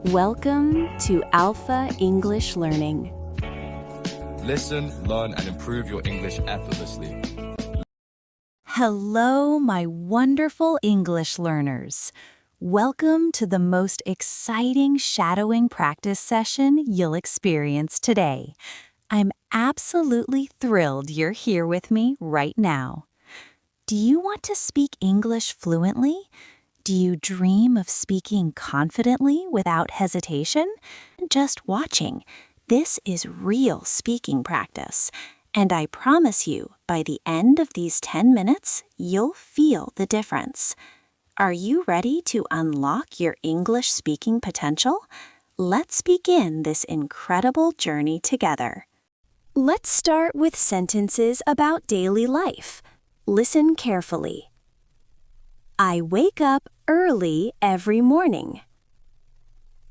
Welcome to Alpha English Learning. Listen, learn, and improve your English effortlessly. Hello, my wonderful English learners. Welcome to the most exciting shadowing practice session you'll experience today. I'm absolutely thrilled you're here with me right now. Do you want to speak English fluently? Do you dream of speaking confidently without hesitation? Just watching. This is real speaking practice, and I promise you, by the end of these 10 minutes, you'll feel the difference. Are you ready to unlock your English speaking potential? Let's begin this incredible journey together. Let's start with sentences about daily life. Listen carefully. I wake up early every morning.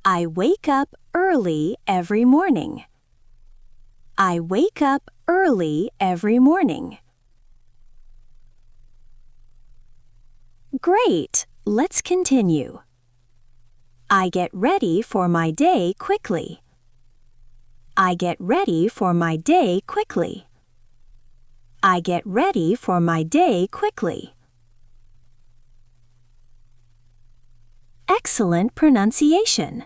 I wake up early every morning. I wake up early every morning. Great! Let's continue. I get ready for my day quickly. I get ready for my day quickly. I get ready for my day quickly. Excellent pronunciation.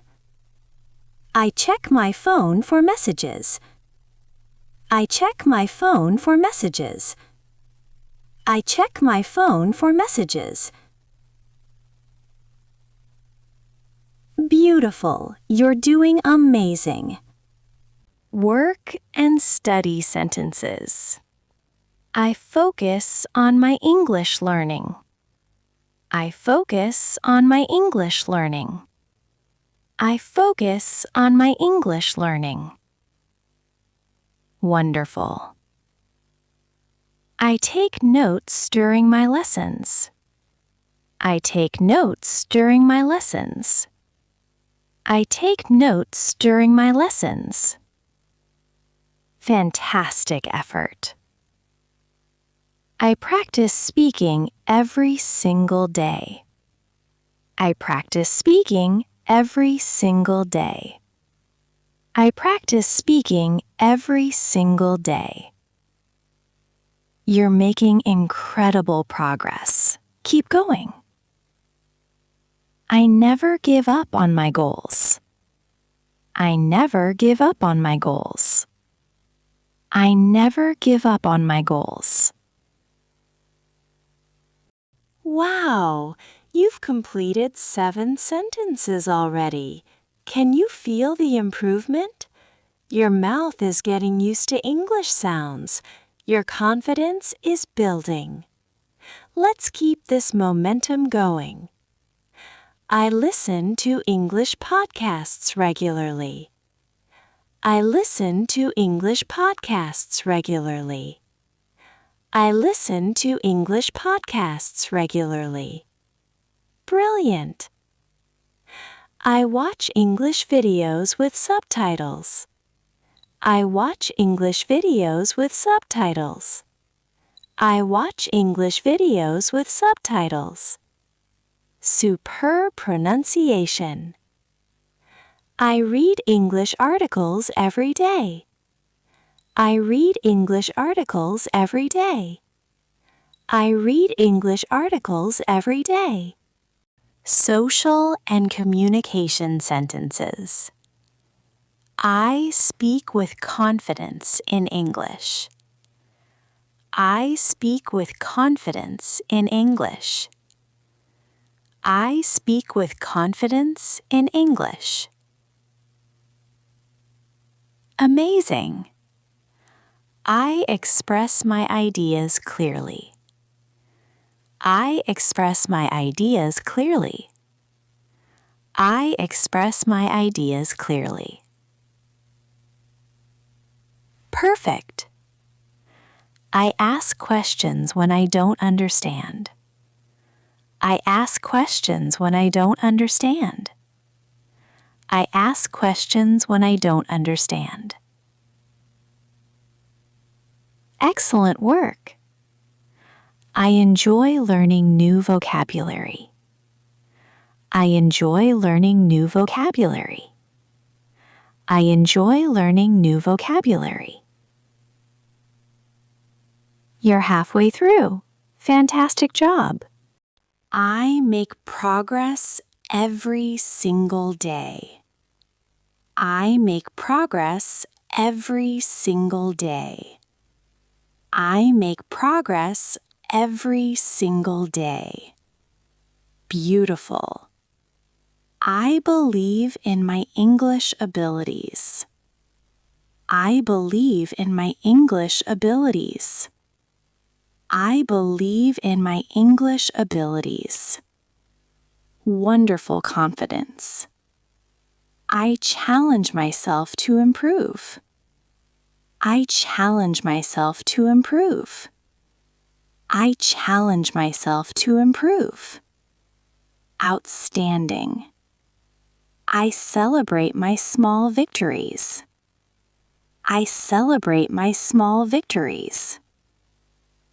I check my phone for messages. I check my phone for messages. I check my phone for messages. Beautiful. You're doing amazing. Work and study sentences. I focus on my English learning. I focus on my English learning. I focus on my English learning. Wonderful. I take notes during my lessons. I take notes during my lessons. I take notes during my lessons. Fantastic effort. I practice speaking every single day. I practice speaking every single day. I practice speaking every single day. You're making incredible progress. Keep going. I never give up on my goals. I never give up on my goals. I never give up on my goals. Wow, you've completed 7 sentences already. Can you feel the improvement? Your mouth is getting used to English sounds. Your confidence is building. Let's keep this momentum going. I listen to English podcasts regularly. I listen to English podcasts regularly. I listen to English podcasts regularly. Brilliant! I watch English videos with subtitles. I watch English videos with subtitles. I watch English videos with subtitles. Superb pronunciation. I read English articles every day. I read English articles every day. I read English articles every day. Social and communication sentences. I speak with confidence in English. I speak with confidence in English. I speak with confidence in English. Amazing! I express my ideas clearly. I express my ideas clearly. I express my ideas clearly. Perfect! I ask questions when I don't understand. I ask questions when I don't understand. I ask questions when I don't understand. Excellent work! I enjoy learning new vocabulary. I enjoy learning new vocabulary. I enjoy learning new vocabulary. You're halfway through. Fantastic job. I make progress every single day. I make progress every single day. I make progress every single day. Beautiful. I believe in my English abilities. I believe in my English abilities. I believe in my English abilities. Wonderful confidence. I challenge myself to improve. I challenge myself to improve. I challenge myself to improve. Outstanding. I celebrate my small victories. I celebrate my small victories.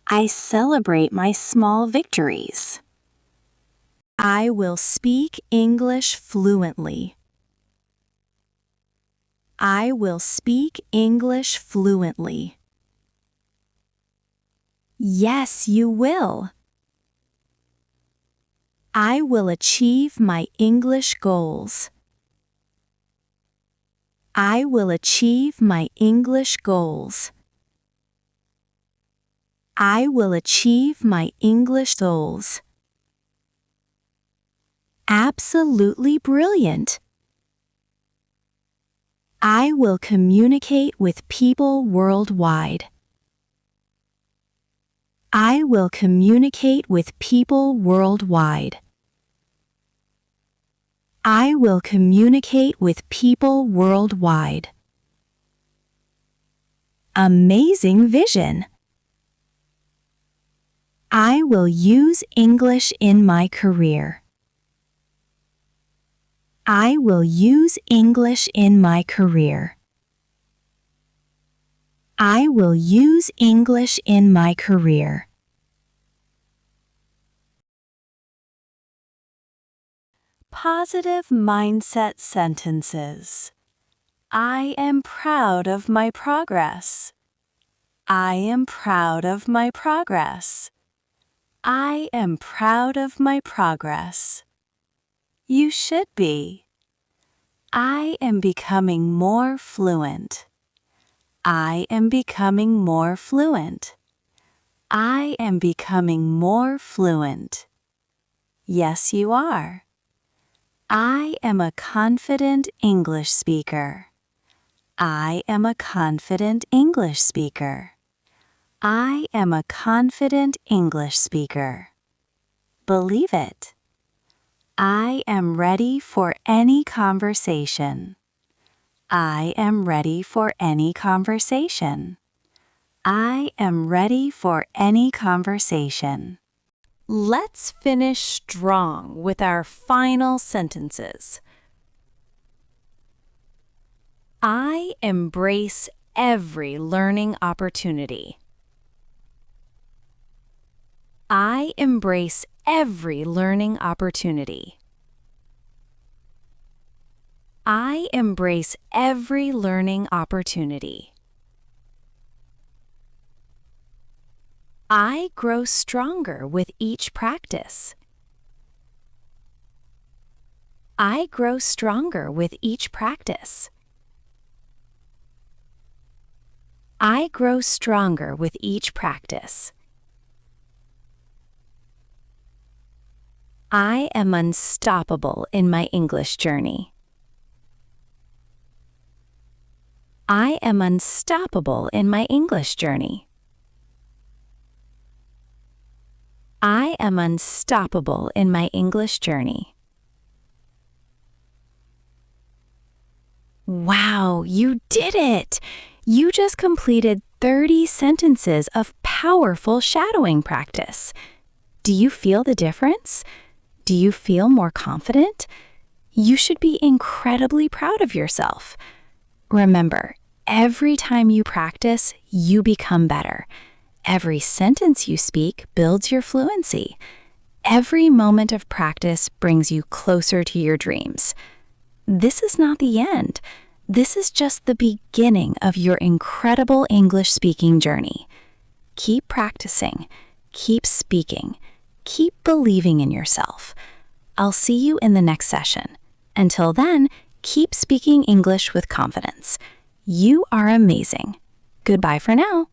I celebrate my small victories. I will speak English fluently. I will speak English fluently. Yes, you will. I will achieve my English goals. I will achieve my English goals. I will achieve my English goals. Absolutely brilliant. I will communicate with people worldwide. I will communicate with people worldwide. I will communicate with people worldwide. Amazing vision. I will use English in my career. I will use English in my career. I will use English in my career. Positive mindset sentences. I am proud of my progress. I am proud of my progress. I am proud of my progress. You should be. I am becoming more fluent. I am becoming more fluent. I am becoming more fluent. Yes, you are. I am a confident English speaker. I am a confident English speaker. I am a confident English speaker. Believe it. I am ready for any conversation. I am ready for any conversation. I am ready for any conversation. Let's finish strong with our final sentences. I embrace every learning opportunity. I embrace every learning opportunity. I embrace every learning opportunity. I grow stronger with each practice. I grow stronger with each practice. I grow stronger with each practice. I am unstoppable in my English journey. I am unstoppable in my English journey. I am unstoppable in my English journey. Wow, you did it! You just completed 30 sentences of powerful shadowing practice. Do you feel the difference? Do you feel more confident? You should be incredibly proud of yourself. Remember, every time you practice, you become better. Every sentence you speak builds your fluency. Every moment of practice brings you closer to your dreams. This is not the end. This is just the beginning of your incredible English speaking journey. Keep practicing, keep speaking, keep believing in yourself. I'll see you in the next session. Until then, keep speaking English with confidence. You are amazing. Goodbye for now.